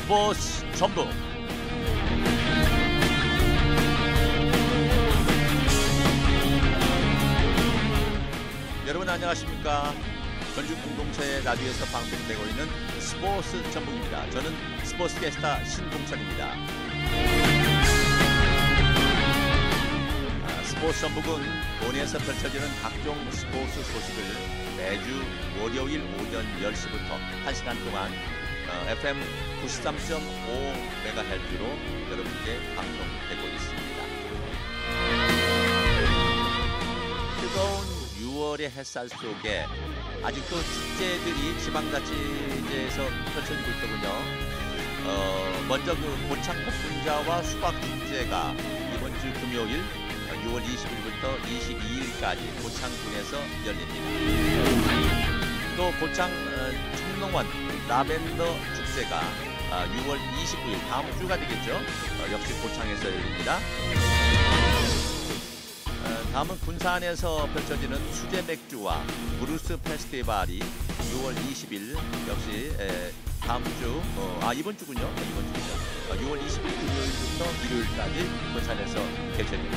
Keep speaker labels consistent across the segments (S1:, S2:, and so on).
S1: 스포츠 전북. 여러분 안녕하십니까? 전주 공동체 라디오에서 방송되고 있는 스포츠 전북입니다. 저는 스포츠 캐스터 신동철입니다. 스포츠 전북은 본에서 펼쳐지는 각종 스포츠 소식을 매주 월요일 오전 10시부터 1시간 동안 FM 93.5MHz로 여러분께 방송되고 있습니다. 뜨거운 6월의 햇살 속에 아직도 축제들이 지방자치제에서 펼쳐지고 있더군요. 먼저 그 고창복분자와 수박축제가 이번 주 금요일 6월 20일부터 22일까지 고창군에서 열립니다. 또 고창 청농원 라벤더 축제가 6월 29일 다음 주가 되겠죠. 역시 고창에서 열립니다. 다음은 군산에서 펼쳐지는 수제 맥주와 브루스 페스티벌이 6월 20일 역시 다음 주 이번 주군요. 6월 20일 금요일부터 일요일까지 군산에서 개최됩니다.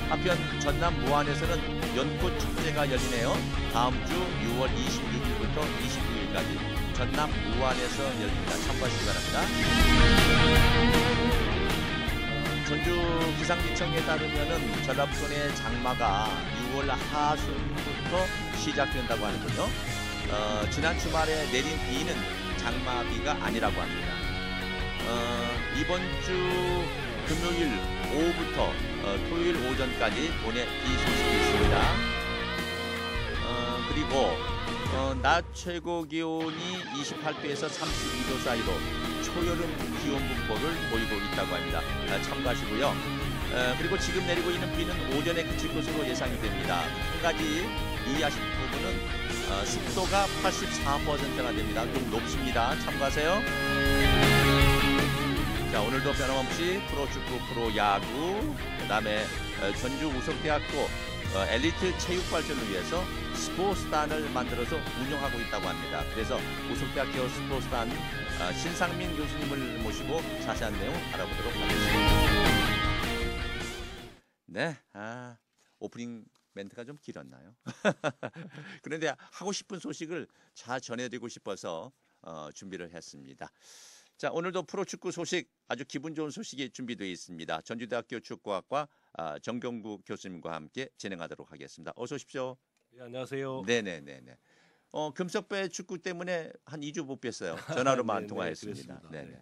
S1: 한편 전남 무안에서는 연꽃 축제가 열리네요. 다음 주 6월 26일부터 29일까지 전남 무안에서 열립니다. 참고하시기 바랍니다. 전주 기상지청에 따르면은 전라북도의 장마가 6월 하순부터 시작된다고 하는군요. 지난 주말에 내린 비는 장마비가 아니라고 합니다. 이번 주 금요일 오후부터 토요일 오전까지 도내 비 소식이 있습니다. 그리고 낮 최고 기온이 28도에서 32도 사이로 초여름 기온 분포를 보이고 있다고 합니다. 참고하시고요. 그리고 지금 내리고 있는 비는 오전에 그칠 것으로 예상이 됩니다. 한 가지 유의하실 부분은 습도가 84%가 됩니다. 좀 높습니다. 참고하세요. 자, 오늘도 변함없이 프로축구, 프로야구, 그 다음에 전주 우석대학교 엘리트 체육발전을 위해서 스포츠단을 만들어서 운영하고 있다고 합니다. 그래서 우석대학교 스포츠단 신상민 교수님을 모시고 자세한 내용 알아보도록 하겠습니다. 네, 오프닝 멘트가 좀 길었나요? 그런데 하고 싶은 소식을 잘 전해드리고 싶어서 준비를 했습니다. 자, 오늘도 프로축구 소식 아주 기분 좋은 소식이 준비되어 있습니다. 전주대학교 축구학과 정경구 교수님과 함께 진행하도록 하겠습니다. 어서 오십시오.
S2: 네, 안녕하세요.
S1: 네네네네. 금석배 축구 때문에 한 2주 못 뵀어요. 전화로만 통화했습니다. 네네.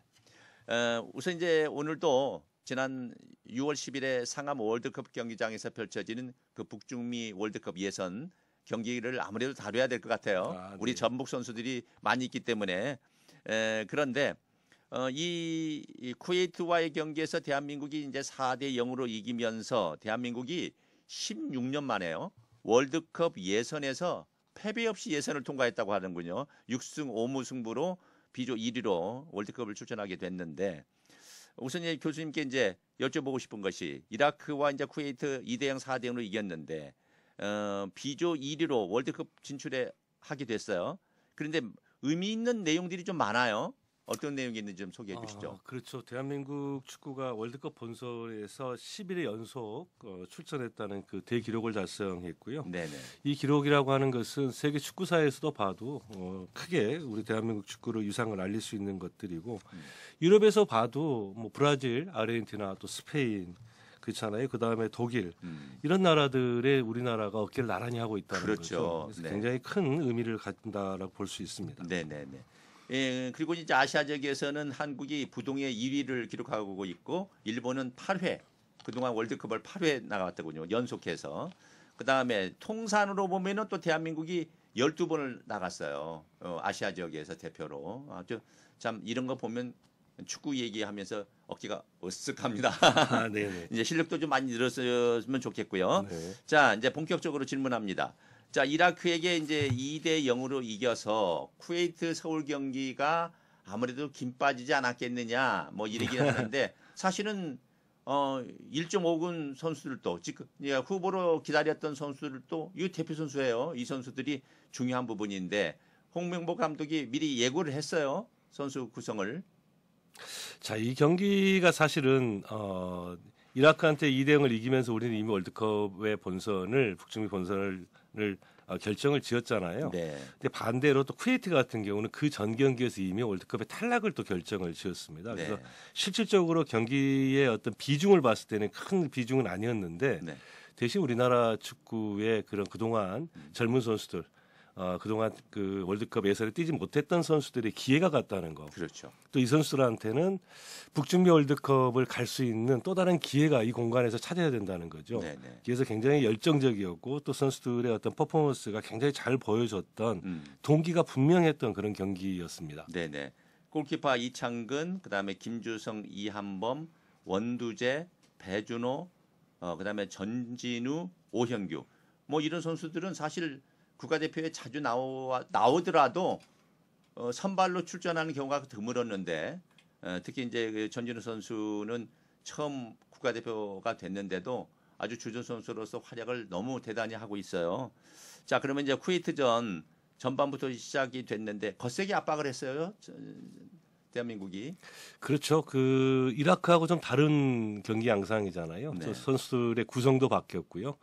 S1: 우선 이제 오늘도 지난 6월 10일에 상암 월드컵 경기장에서 펼쳐지는 그 북중미 월드컵 예선 경기를 아무래도 다뤄야 될 것 같아요.
S2: 네.
S1: 우리 전북 선수들이 많이 있기 때문에 그런데 이 쿠웨이트와의 경기에서 대한민국이 이제 4대 0으로 이기면서 대한민국이 16년 만에요. 월드컵 예선에서 패배 없이 예선을 통과했다고 하는군요. 6승 5무 승부로 비조 1위로 월드컵을 출전하게 됐는데 우선 교수님께 이제 여쭤보고 싶은 것이 이라크와 이제 쿠웨이트 2대 0, 4대 0으로 이겼는데 비조 1위로 월드컵 진출에 하게 됐어요. 그런데 의미 있는 내용들이 좀 많아요. 어떤 내용이 있는지 좀 소개해 주시죠.
S2: 그렇죠. 대한민국 축구가 월드컵 본선에서 11회 연속 출전했다는 그 대기록을 달성했고요.
S1: 네네.
S2: 이 기록이라고 하는 것은 세계 축구사에서도 봐도 크게 우리 대한민국 축구를 유상을 알릴 수 있는 것들이고 유럽에서 봐도 뭐 브라질, 아르헨티나 또 스페인 그렇잖아요. 그 다음에 독일 이런 나라들의 우리나라가 어깨를 나란히 하고 있다는
S1: 그렇죠.
S2: 거죠. 그래서
S1: 네.
S2: 굉장히 큰 의미를 갖는다라고 볼 수 있습니다.
S1: 네네네. 그리고 이제 아시아적에서는 한국이 부동의 2위를 기록하고 있고 일본은 8회 그동안 월드컵을 8회 나갔더군요. 연속해서. 그다음에 통산으로 보면은 또 대한민국이 12번을 나갔어요. 아시아 지역에서 대표로. 아주 참 이런 거 보면 축구 얘기하면서 어깨가 으쓱합니다.
S2: 네네.
S1: 이제 실력도 좀 많이 늘었으면 좋겠고요.
S2: 네.
S1: 자, 이제 본격적으로 질문합니다. 자, 이라크에게 이제 2대 0으로 이겨서 쿠웨이트 서울 경기가 아무래도 김 빠지지 않았겠느냐 뭐 이러긴 하는데 사실은 1.5군 선수들도 지금 후보로 기다렸던 선수들도 이 대표 선수예요. 이 선수들이 중요한 부분인데 홍명보 감독이 미리 예고를 했어요. 선수 구성을.
S2: 자, 이 경기가 사실은 이라크한테 2대0을 이기면서 우리는 이미 월드컵의 북중미 본선을 결정을 지었잖아요.
S1: 네.
S2: 근데 반대로 또 쿠웨이트 같은 경우는 그 전 경기에서 이미 월드컵의 탈락을 또 결정을 지었습니다.
S1: 네.
S2: 그래서 실질적으로 경기의 어떤 비중을 봤을 때는 큰 비중은 아니었는데
S1: 네.
S2: 대신 우리나라 축구의 그런 그동안 젊은 선수들 그동안 그 월드컵 예선에 뛰지 못했던 선수들의 기회가 갔다는 거.
S1: 그렇죠.
S2: 또 이 선수들한테는 북중미 월드컵을 갈 수 있는 또 다른 기회가 이 공간에서 찾아야 된다는 거죠.
S1: 네네.
S2: 그래서 굉장히 열정적이었고 또 선수들의 어떤 퍼포먼스가 굉장히 잘 보여줬던 동기가 분명했던 그런 경기였습니다.
S1: 네네. 골키퍼 이창근, 그다음에 김주성, 이한범, 원두재, 배준호, 그다음에 전진우, 오현규. 뭐 이런 선수들은 사실 국가대표에 자주 나오더라도 선발로 출전하는 경우가 드물었는데 특히 이제 그 전진우 선수는 처음 국가대표가 됐는데도 아주 주전 선수로서 활약을 너무 대단히 하고 있어요. 자, 그러면 이제 쿠웨이트전 전반부터 시작이 됐는데 거세게 압박을 했어요. 대한민국이.
S2: 그렇죠. 그 이라크하고 좀 다른 경기 양상이잖아요.
S1: 네.
S2: 또 선수들의 구성도 바뀌었고요.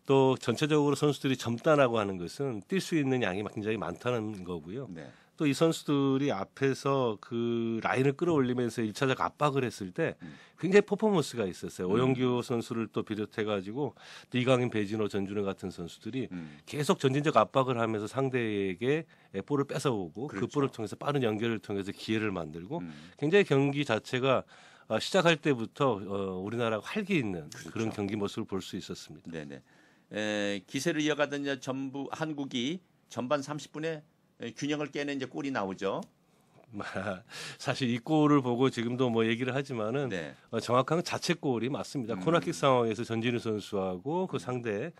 S2: 또 전체적으로 선수들이 젊다라고 하는 것은 뛸 수 있는 양이 굉장히 많다는 거고요.
S1: 네.
S2: 또 이 선수들이 앞에서 그 라인을 끌어올리면서 1차적 압박을 했을 때 굉장히 퍼포먼스가 있었어요. 오영규 선수를 또 비롯해가지고 또 이강인, 배진호, 전준우 같은 선수들이 계속 전진적 압박을 하면서 상대에게 볼을 뺏어오고
S1: 그렇죠.
S2: 그 볼을 통해서 빠른 연결을 통해서 기회를 만들고 굉장히 경기 자체가 시작할 때부터 우리나라가 활기 있는
S1: 그렇죠.
S2: 그런 경기 모습을 볼 수 있었습니다.
S1: 네네. 기세를 이어가던 이제 전부 한국이 전반 30분에 균형을 깨는 이제 골이 나오죠.
S2: 사실 이 골을 보고 지금도 뭐 얘기를 하지만은
S1: 네.
S2: 정확한 자책골이 맞습니다. 코너킥 상황에서 전진우 선수하고 그 상대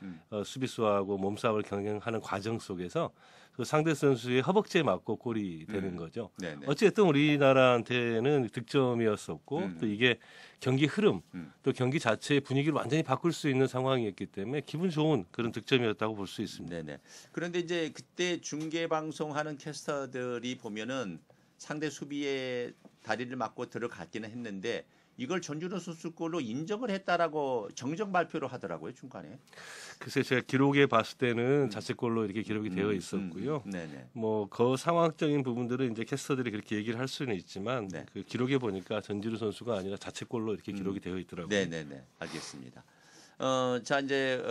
S2: 수비수하고 몸싸움을 경영하는 과정 속에서 그 상대 선수의 허벅지에 맞고 골이 되는 거죠.
S1: 네네.
S2: 어쨌든 우리나라한테는 득점이었었고 또 이게 경기 흐름 또 경기 자체의 분위기를 완전히 바꿀 수 있는 상황이었기 때문에 기분 좋은 그런 득점이었다고 볼 수 있습니다.
S1: 네네. 그런데 이제 그때 중계 방송하는 캐스터들이 보면은 상대 수비에 다리를 맞고 들어갔기는 했는데 이걸 전준우 선수 골로 인정을 했다라고 정정 발표를 하더라고요, 중간에.
S2: 글쎄 제가 기록에 봤을 때는 자책골로 이렇게 기록이 되어 있었고요.
S1: 네네.
S2: 뭐 그 상황적인 부분들은 이제 캐스터들이 그렇게 얘기를 할 수는 있지만
S1: 네.
S2: 그 기록에 보니까 전지루 선수가 아니라 자책골로 이렇게 기록이 되어 있더라고요.
S1: 네네네. 알겠습니다. 자 이제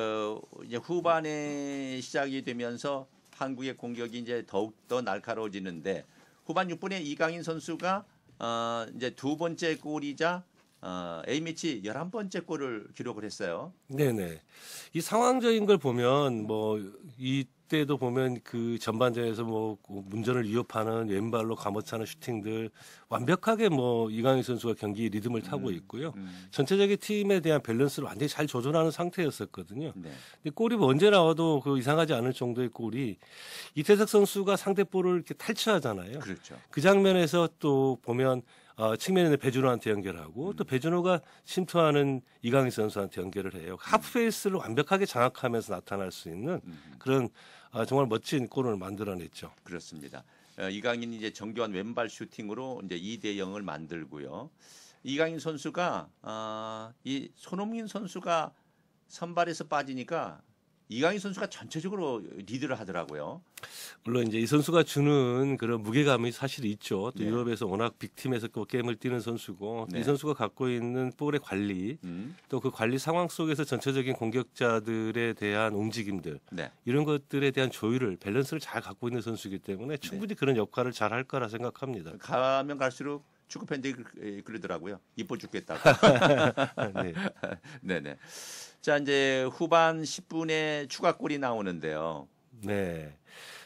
S1: 후반에 시작이 되면서 한국의 공격이 이제 더욱 더 날카로워지는데 후반 6분에 이강인 선수가 이제 두 번째 골이자 A매치 11번째 골을 기록을 했어요.
S2: 네네. 이 상황적인 걸 보면 뭐 이때도 보면 그 전반전에서 뭐 문전을 위협하는 왼발로 감어차는 슈팅들 완벽하게 뭐 이강인 선수가 경기 리듬을 타고 있고요. 전체적인 팀에 대한 밸런스를 완전히 잘 조절하는 상태였었거든요.
S1: 네.
S2: 근데 골이 언제 나와도 그 이상하지 않을 정도의 골이 이태석 선수가 상대 볼을 이렇게 탈취하잖아요.
S1: 그렇죠.
S2: 그 장면에서 또 보면 측면에 있는 배준호한테 연결하고 또 배준호가 침투하는 이강인 선수한테 연결을 해요. 하프페이스를 완벽하게 장악하면서 나타날 수 있는 그런 정말 멋진 골을 만들어냈죠.
S1: 그렇습니다. 이강인이 이제 정교한 왼발 슈팅으로 이제 2대 0을 만들고요. 이강인 선수가 이 손흥민 선수가 선발에서 빠지니까 이강인 선수가 전체적으로 리드를 하더라고요.
S2: 물론 이제 이 선수가 주는 그런 무게감이 사실 있죠. 또
S1: 네.
S2: 유럽에서 워낙 빅팀에서 게임을 뛰는 선수고
S1: 네.
S2: 이 선수가 갖고 있는 볼의 관리 또 그 관리 상황 속에서 전체적인 공격자들에 대한 움직임들
S1: 네.
S2: 이런 것들에 대한 조율을 밸런스를 잘 갖고 있는 선수이기 때문에 충분히 그런 역할을 잘 할 거라 생각합니다.
S1: 가면 갈수록 축구 팬들이 그러더라고요. 이뻐 죽겠다고.
S2: 네.
S1: 네네. 자 이제 후반 10분에 추가골이 나오는데요.
S2: 네.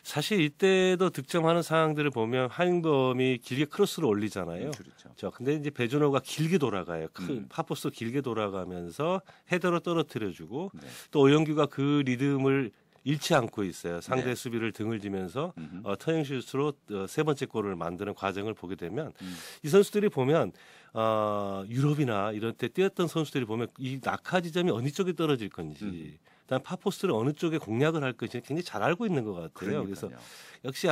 S2: 사실 이때도 득점하는 상황들을 보면 하인범이 길게 크로스를 올리잖아요.
S1: 그렇죠.
S2: 자, 근데 이제 배준호가 길게 돌아가요. 큰 파포스 길게 돌아가면서 헤더로 떨어뜨려주고
S1: 네.
S2: 또 오영규가 그 리듬을 잃지 않고 있어요. 상대
S1: 네.
S2: 수비를 등을 지면서 터닝슛으로 세 번째 골을 만드는 과정을 보게 되면 이 선수들이 보면 유럽이나 이런 때 뛰었던 선수들이 보면 이 낙하 지점이 어느 쪽에 떨어질 건지 그다음 파포스를 어느 쪽에 공략을 할 것인지 굉장히 잘 알고 있는 것 같아요. 그래서 역시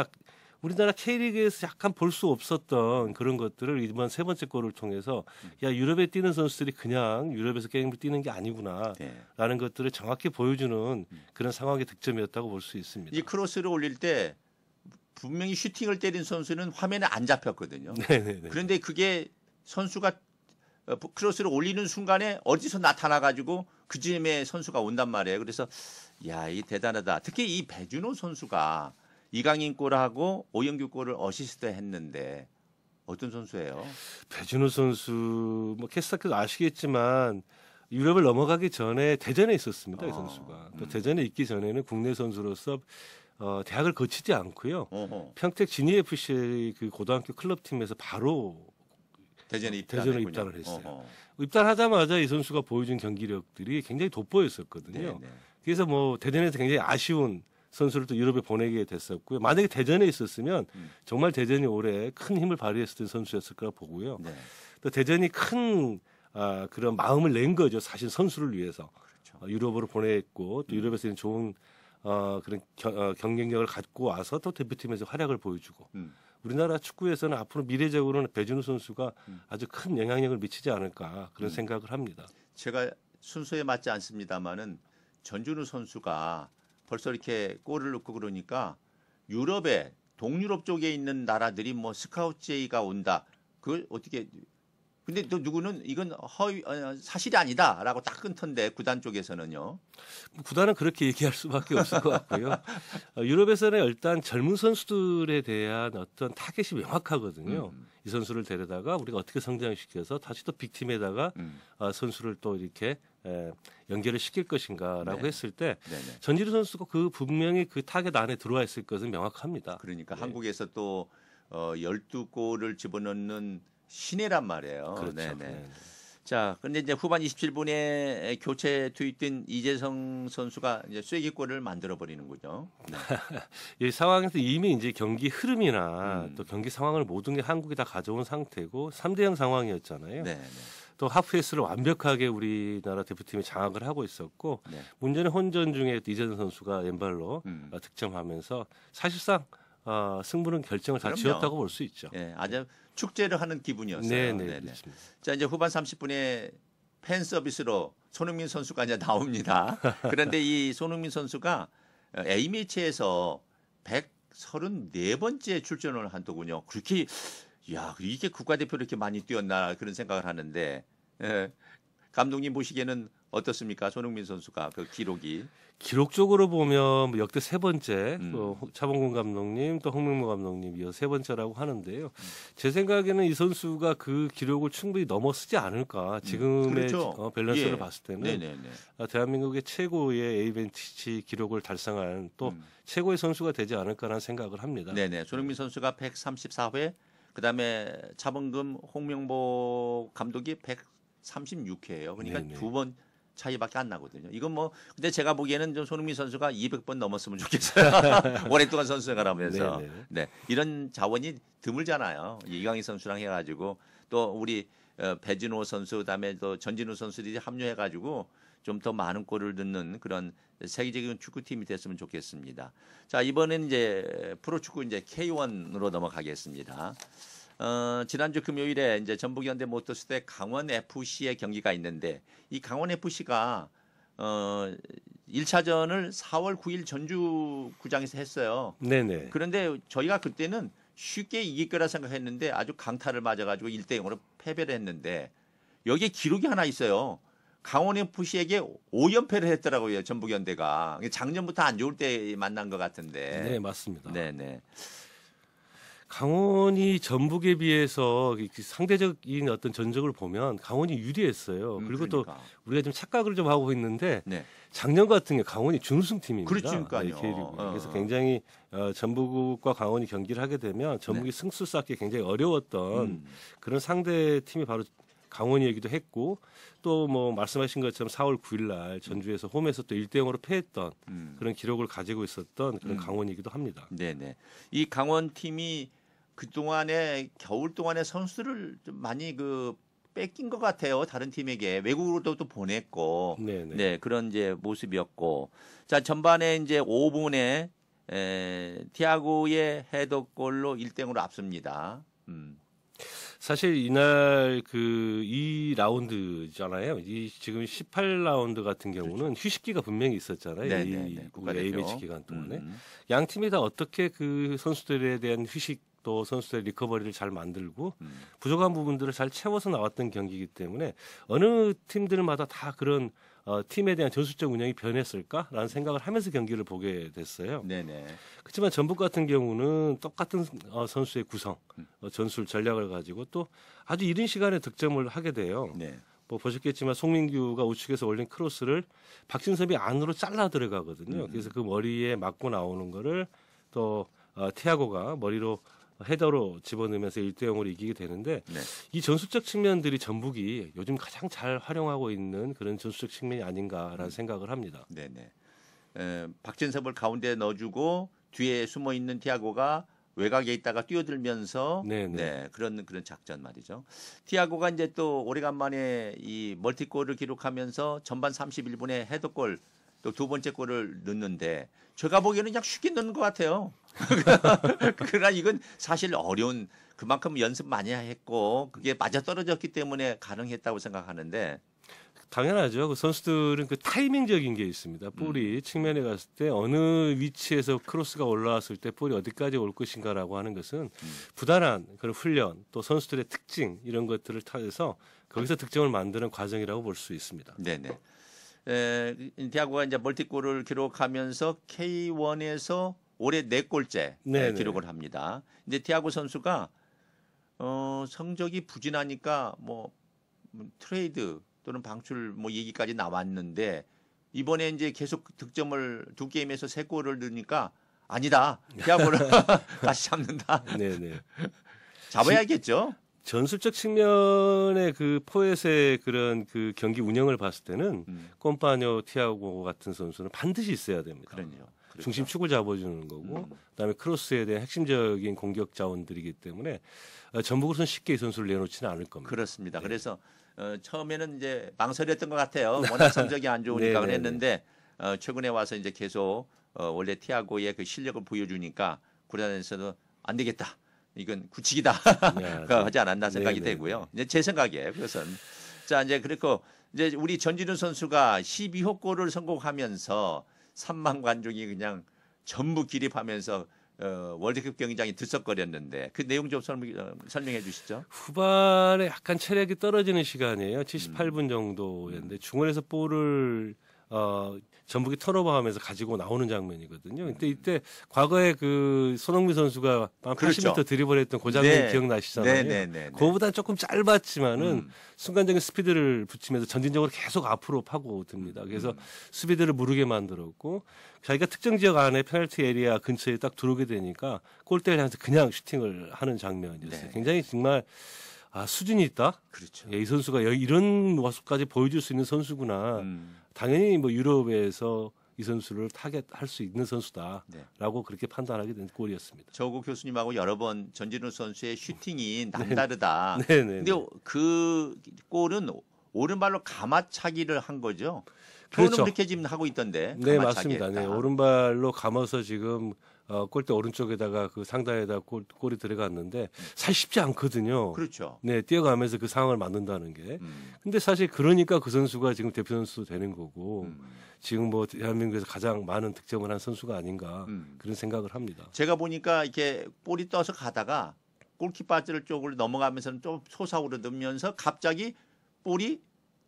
S2: 우리나라 K리그에서 약간 볼 수 없었던 그런 것들을 이번 세 번째 골을 통해서 야 유럽에 뛰는 선수들이 그냥 유럽에서 게임을 뛰는 게 아니구나라는
S1: 네.
S2: 것들을 정확히 보여주는 그런 상황의 득점이었다고 볼 수 있습니다.
S1: 이 크로스를 올릴 때 분명히 슈팅을 때린 선수는 화면에 안 잡혔거든요.
S2: 네네네.
S1: 그런데 그게 선수가 크로스를 올리는 순간에 어디서 나타나가지고 그 즈음에 선수가 온단 말이에요. 그래서 야, 이 대단하다. 특히 이 배준호 선수가 이강인 골하고 오영규 골을 어시스트 했는데 어떤 선수예요?
S2: 배준호 선수 뭐 캐스터께도 아시겠지만 유럽을 넘어가기 전에 대전에 있었습니다. 이 선수가. 또 대전에 있기 전에는 국내 선수로서 대학을 거치지 않고요.
S1: 어허.
S2: 평택 진이 FC 그 고등학교 클럽팀에서 바로
S1: 대전에
S2: 입단을 했어요.
S1: 어허.
S2: 입단하자마자 이 선수가 보여준 경기력들이 굉장히 돋보였었거든요.
S1: 네네.
S2: 그래서 뭐 대전에서 굉장히 아쉬운 선수를 또 유럽에 보내게 됐었고요. 만약에 대전에 있었으면 정말 대전이 올해 큰 힘을 발휘했을 선수였을 거라 보고요.
S1: 네.
S2: 또 대전이 큰 그런 마음을 낸 거죠. 사실 선수를 위해서.
S1: 그렇죠.
S2: 유럽으로 보냈고 또 유럽에서는 좋은 그런 경쟁력을 갖고 와서 또 대표팀에서 활약을 보여주고 우리나라 축구에서는 앞으로 미래적으로는 배준호 선수가 아주 큰 영향력을 미치지 않을까 그런 생각을 합니다.
S1: 제가 순서에 맞지 않습니다만은 전준우 선수가 벌써 이렇게 골을 넣고 그러니까 유럽에 동유럽 쪽에 있는 나라들이 뭐 스카우트 제의가 온다. 그걸 어떻게 근데 또 누구는 이건 허위 사실이 아니다라고 딱 끊던데 구단 쪽에서는요.
S2: 구단은 그렇게 얘기할 수밖에 없을 것 같고요. 유럽에서는 일단 젊은 선수들에 대한 어떤 타겟이 명확하거든요. 이 선수를 데려다가 우리가 어떻게 성장시켜서 다시 또 빅팀에다가 선수를 또 이렇게 연결을 시킬 것인가라고
S1: 네.
S2: 했을 때
S1: 네네.
S2: 전지루 선수가 그 분명히 그 타겟 안에 들어와 있을 것은 명확합니다.
S1: 그러니까
S2: 네.
S1: 한국에서 또 12골을 집어넣는 신예란 말이에요.
S2: 그렇죠.
S1: 네네.
S2: 네.
S1: 자, 근데 이제 후반 27분에 교체 투입된 이재성 선수가 이제 쐐기골을 만들어 버리는 거죠. 네.
S2: 이 상황에서 이미 이제 경기 흐름이나 또 경기 상황을 모든 게 한국이 다 가져온 상태고 3대0 상황이었잖아요.
S1: 네. 네.
S2: 또 하프에스를 완벽하게 우리나라 대표팀이 장악을 하고 있었고
S1: 네.
S2: 문제는 혼전 중에 이재성 선수가 왼발로 득점하면서 사실상 승부는 결정을 다
S1: 그럼요.
S2: 지었다고 볼 수 있죠.
S1: 예, 아주 축제를 하는 기분이었어요.
S2: 네네.
S1: 네네.
S2: 그렇습니다.
S1: 자, 이제 후반 30분에 팬 서비스로 손흥민 선수가 이제 나옵니다. 그런데 이 손흥민 선수가 A매치에서 134번째 출전을 한더군요. 그렇게 야, 이게 국가대표로 이렇게 많이 뛰었나 그런 생각을 하는데 감독님 보시기에는 어떻습니까? 손흥민 선수가 그 기록이.
S2: 기록적으로 보면 뭐 역대 세 번째, 차범근 감독님 또 홍명보 감독님 이어 세 번째라고 하는데요. 제 생각에는 이 선수가 그 기록을 충분히 넘어서지 않을까. 지금의
S1: 그렇죠.
S2: 밸런스를
S1: 예.
S2: 봤을 때는
S1: 네네네.
S2: 대한민국의 최고의 A벤치 기록을 달성한 또 최고의 선수가 되지 않을까라는 생각을 합니다.
S1: 네네. 손흥민 선수가 134회, 그다음에 차범근, 홍명보 감독이 136회예요. 그러니까
S2: 네네.
S1: 두 번 차이밖에 안 나거든요. 이건 뭐 근데 제가 보기에는 좀 손흥민 선수가 200번 넘었으면 좋겠어요. 오랫동안 선수 생활하면서.
S2: 네네.
S1: 네. 이런 자원이 드물잖아요. 이강인 선수랑 해가지고 또 우리 배진호 선수 그다음에 또 전진우 선수들이 합류해가지고 좀 더 많은 골을 넣는 그런 세계적인 축구팀이 됐으면 좋겠습니다. 자, 이번엔 이제 프로축구 이제 K1으로 넘어가겠습니다. 지난주 금요일에 이제 전북현대 모터스대 강원 FC의 경기가 있는데 이 강원 FC가 1차전을 4월 9일 전주구장에서 했어요.
S2: 네네.
S1: 그런데 저희가 그때는 쉽게 이길 거라 생각했는데 아주 강타를 맞아가지고 1대0으로 패배를 했는데 여기에 기록이 하나 있어요. 강원 FC에게 5연패를 했더라고요. 전북현대가. 작년부터 안 좋을 때 만난 것 같은데.
S2: 네, 맞습니다.
S1: 네네.
S2: 강원이 전북에 비해서 상대적인 어떤 전적을 보면 강원이 유리했어요. 그리고 또
S1: 그러니까.
S2: 우리가 좀 착각을 좀 하고 있는데
S1: 네.
S2: 작년 같은 게 강원이 준우승팀입니다.
S1: 그러니까요.
S2: K리그. 그래서 굉장히 전북과 강원이 경기를 하게 되면 전북이 승수 쌓기 굉장히 어려웠던 그런 상대 팀이 바로 강원이기도 했고 또 뭐 말씀하신 것처럼 4월 9일 날 전주에서 홈에서 또 1대0으로 패했던 그런 기록을 가지고 있었던 그런 강원이기도 합니다.
S1: 네네. 이 강원 팀이 그 동안에 겨울 동안에 선수를 좀 많이 뺏긴 것 같아요. 다른 팀에게 외국으로도 또 보냈고,
S2: 네네.
S1: 네 그런 이제 모습이었고, 자 전반에 이제 5분에 티아고의 헤더골로 1대0으로 앞섭니다.
S2: 사실 이날 그 2라운드잖아요. 이 지금 18라운드 같은 경우는 휴식기가 분명히 있었잖아요.
S1: 네네네.
S2: 이
S1: 국가대표.
S2: A매치 기간 동안에 양 팀이 다 어떻게 그 선수들에 대한 휴식 또 선수들의 리커버리를 잘 만들고 부족한 부분들을 잘 채워서 나왔던 경기이기 때문에 어느 팀들마다 다 그런 팀에 대한 전술적 운영이 변했을까라는 생각을 하면서 경기를 보게 됐어요.
S1: 네네.
S2: 그렇지만 전북 같은 경우는 똑같은 선수의 구성, 전술 전략을 가지고 또 아주 이른 시간에 득점을 하게 돼요.
S1: 네.
S2: 뭐 보셨겠지만 송민규가 우측에서 올린 크로스를 박진섭이 안으로 잘라 들어가거든요. 그래서 그 머리에 맞고 나오는 거를 또 티아고가 머리로 헤더로 집어넣으면서 1대0으로 이기게 되는데
S1: 네.
S2: 이 전술적 측면들이 전북이 요즘 가장 잘 활용하고 있는 그런 전술적 측면이 아닌가라는 생각을 합니다.
S1: 네네. 박진섭을 가운데 넣어주고 뒤에 숨어 있는 티아고가 외곽에 있다가 뛰어들면서
S2: 네네.
S1: 네, 그런 작전 말이죠. 티아고가 이제 또 오래간만에 이 멀티골을 기록하면서 전반 31분에 헤더골 또 두 번째 골을 넣는데 제가 보기에는 그냥 쉽게 넣는 것 같아요. 그러나 이건 사실 어려운 그만큼 연습 많이 했고 그게 맞아 떨어졌기 때문에 가능했다고 생각하는데
S2: 당연하죠. 그 선수들은 그 타이밍적인 게 있습니다. 볼이 측면에 갔을 때 어느 위치에서 크로스가 올라왔을 때 볼이 어디까지 올 것인가라고 하는 것은 부단한 그런 훈련 또 선수들의 특징 이런 것들을 타해서 거기서 득점을 만드는 과정이라고 볼 수 있습니다.
S1: 네네. 티아고가 이제 멀티골을 기록하면서 K1에서 올해 4골째 기록을 합니다. 이제 티아고 선수가 성적이 부진하니까 뭐 트레이드 또는 방출 뭐 얘기까지 나왔는데 이번에 이제 계속 득점을 두 게임에서 3골을 넣으니까 아니다. 티아고를 다시 잡는다.
S2: 네네.
S1: 잡아야겠죠.
S2: 전술적 측면의 그 포에스의 그런 그 경기 운영을 봤을 때는 꼼파뇨 티아고 같은 선수는 반드시 있어야 됩니다.
S1: 그렇죠.
S2: 중심 축을 잡아주는 거고 그다음에 크로스에 대한 핵심적인 공격 자원들이기 때문에 전북으로서는 쉽게 이 선수를 내놓지는 않을 겁니다.
S1: 그렇습니다.
S2: 네.
S1: 그래서 처음에는 이제 망설였던 것 같아요. 워낙 성적이 안 좋으니까 그랬는데 최근에 와서 이제 계속 원래 티아고의 그 실력을 보여주니까 구단에서도 안 되겠다. 이건 구치기다 하지 않았나 생각이 되고요. 이제 제 생각이에요. 그것은 자 이제 그리고 이제 우리 전진우 선수가 12호 골을 성공하면서 3만 관중이 그냥 전부 기립하면서 월드컵 경기장이 들썩거렸는데 그 내용 좀 설명해 주시죠.
S2: 후반에 약간 체력이 떨어지는 시간이에요. 78분 정도였는데 중원에서 볼을 전북이 턴오버하면서 가지고 나오는 장면이거든요. 근데 이때 과거에 그 손흥민 선수가 한 80m 드리블했던 그 장면 기억나시잖아요. 그거보다 조금 짧았지만은 순간적인 스피드를 붙이면서 전진적으로 계속 앞으로 파고듭니다. 그래서 수비들을 무르게 만들었고 자기가 특정 지역 안에 페널티 에리아 근처에 딱 들어오게 되니까 골대를 향해서 그냥 슈팅을 하는 장면이었어요. 굉장히 정말 수준이 있다.
S1: 그렇죠.
S2: 이 선수가 이런 모습까지 보여줄 수 있는 선수구나. 당연히 뭐 유럽에서 이 선수를 타겟할 수 있는 선수다라고 그렇게 판단하게 된 골이었습니다.
S1: 조국 교수님하고 여러 번 전진우 선수의 슈팅이 남다르다.
S2: 네네.
S1: 근데 그 골은 오른발로 감아차기를 한 거죠.
S2: 그렇죠.
S1: 그렇게 지금 하고 있던데.
S2: 네, 맞습니다. 네, 오른발로 감아서 지금 골대 오른쪽에다가 그 상단에다 골이 들어갔는데 사실 쉽지 않거든요.
S1: 그렇죠.
S2: 네, 뛰어가면서 그 상황을 만든다는 게. 근데 사실 그러니까 그 선수가 지금 대표 선수 되는 거고 지금 뭐 대한민국에서 가장 많은 득점을 한 선수가 아닌가 그런 생각을 합니다.
S1: 제가 보니까 이렇게 볼이 떠서 가다가 골키퍼 쪽을 넘어가면서는 좀 솟아오르면서 갑자기 볼이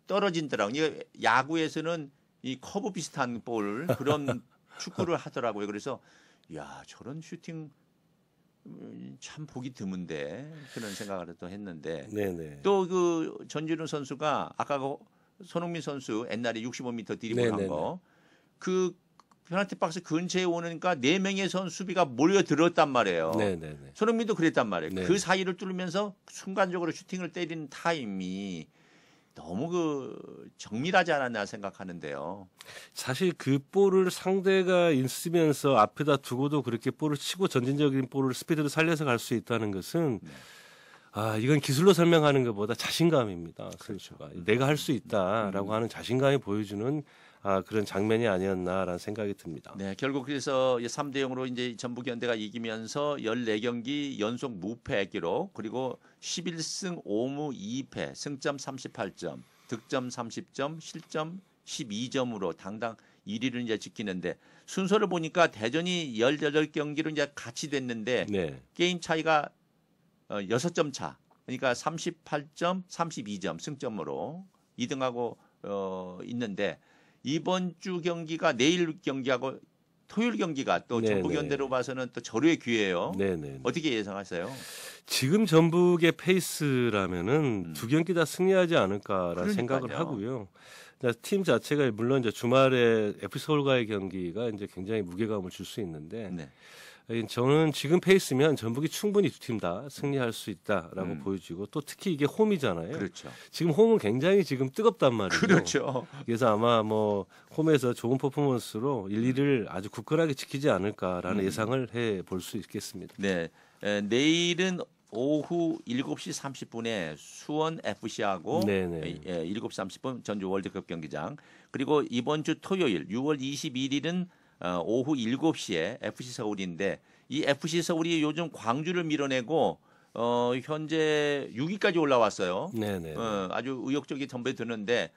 S1: 떨어진더라고요. 야구에서는 이 커브 비슷한 볼 그런 축구를 하더라고요. 그래서 야 저런 슈팅 참 보기 드문데 그런 생각을 또 했는데 또 그 전진우 선수가 아까 그 손흥민 선수 옛날에 65m 드리블한 거 그 페널티 박스 근처에 오니까 4명의 수비가 몰려들었단 말이에요. 손흥민도 그랬단 말이에요. 그 사이를 뚫으면서 순간적으로 슈팅을 때리는 타임이 너무 그 정밀하지 않았나 생각하는데요.
S2: 사실 그 볼을 상대가 있으면서 앞에다 두고도 그렇게 볼을 치고 전진적인 볼을 스피드를 살려서 갈 수 있다는 것은 이건 기술로 설명하는 것보다 자신감입니다. 선수가 내가 할 수 있다라고 하는 자신감이 보여주는 그런 장면이 아니었나라는 생각이 듭니다.
S1: 네, 결국 그래서 3대 0으로 이제 전북 현대가 이기면서 14경기 연속 무패 기록, 그리고 11승 5무 2패, 승점 38점, 득점 30점, 실점 12점으로 당당 1위를 이제 지키는데, 순서를 보니까 대전이 18경기로 이제 같이 됐는데
S2: 네.
S1: 게임 차이가 6점 차. 그러니까 38점, 32점 승점으로 2등하고 있는데, 이번 주 경기가 내일 경기하고 토요일 경기가 또
S2: 네네.
S1: 전북 현대로 봐서는 또 절호의 기회예요.
S2: 네네.
S1: 어떻게 예상하세요?
S2: 지금 전북의 페이스라면은 두 경기 다 승리하지 않을까라는
S1: 그러니까요.
S2: 생각을 하고요. 팀 자체가 물론 이제 주말에 FC 서울과의 경기가 이제 굉장히 무게감을 줄 수 있는데,
S1: 네.
S2: 저는 지금 페이스면 전북이 충분히 두 팀 다 승리할 수 있다라고 보여지고, 또 특히 이게 홈이잖아요.
S1: 그렇죠.
S2: 지금 홈은 굉장히 지금 뜨겁단 말이에요.
S1: 그렇죠.
S2: 그래서 아마 뭐 홈에서 좋은 퍼포먼스로 1위를 아주 굳건하게 지키지 않을까라는 예상을 해 볼 수 있겠습니다.
S1: 네. 내일은 오후 7시 30분에 수원 FC하고
S2: 네네.
S1: 7시 30분 전주 월드컵 경기장. 그리고 이번 주 토요일 6월 21일은 오후 7시에 FC 서울인데, 이 FC 서울이 요즘 광주를 밀어내고 현재 6위까지 올라왔어요.
S2: 네네.
S1: 아주 의욕적이 덤벼드는데,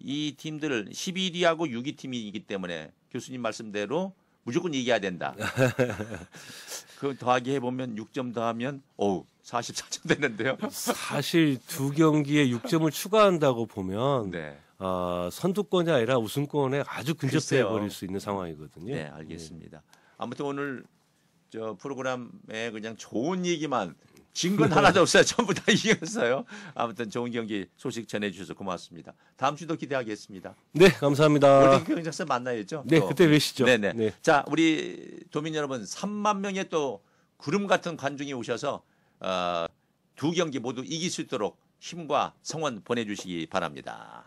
S1: 이 팀들 11위하고 6위 팀이기 때문에 교수님 말씀대로 무조건 이겨야 된다. 그 더하기 해보면 6점 더하면 44점 되는데요.
S2: 사실 두 경기에 6점을 추가한다고 보면
S1: 네.
S2: 선두권이 아니라 우승권에 아주 근접해
S1: 글쎄요.
S2: 버릴 수 있는 상황이거든요.
S1: 네, 알겠습니다. 아무튼 오늘 저 프로그램에 그냥 좋은 얘기만, 진 건 하나도 없어요. 전부 다 이겼어요. 아무튼 좋은 경기 소식 전해주셔서 고맙습니다. 다음 주도 기대하겠습니다.
S2: 네, 감사합니다.
S1: 월드컵 경기장에서 만나야죠.
S2: 네,
S1: 또.
S2: 그때 뵈시죠.
S1: 네네.
S2: 네.
S1: 자, 우리 도민 여러분, 3만 명의 또 구름 같은 관중이 오셔서 두 경기 모두 이길 수 있도록 힘과 성원 보내주시기 바랍니다.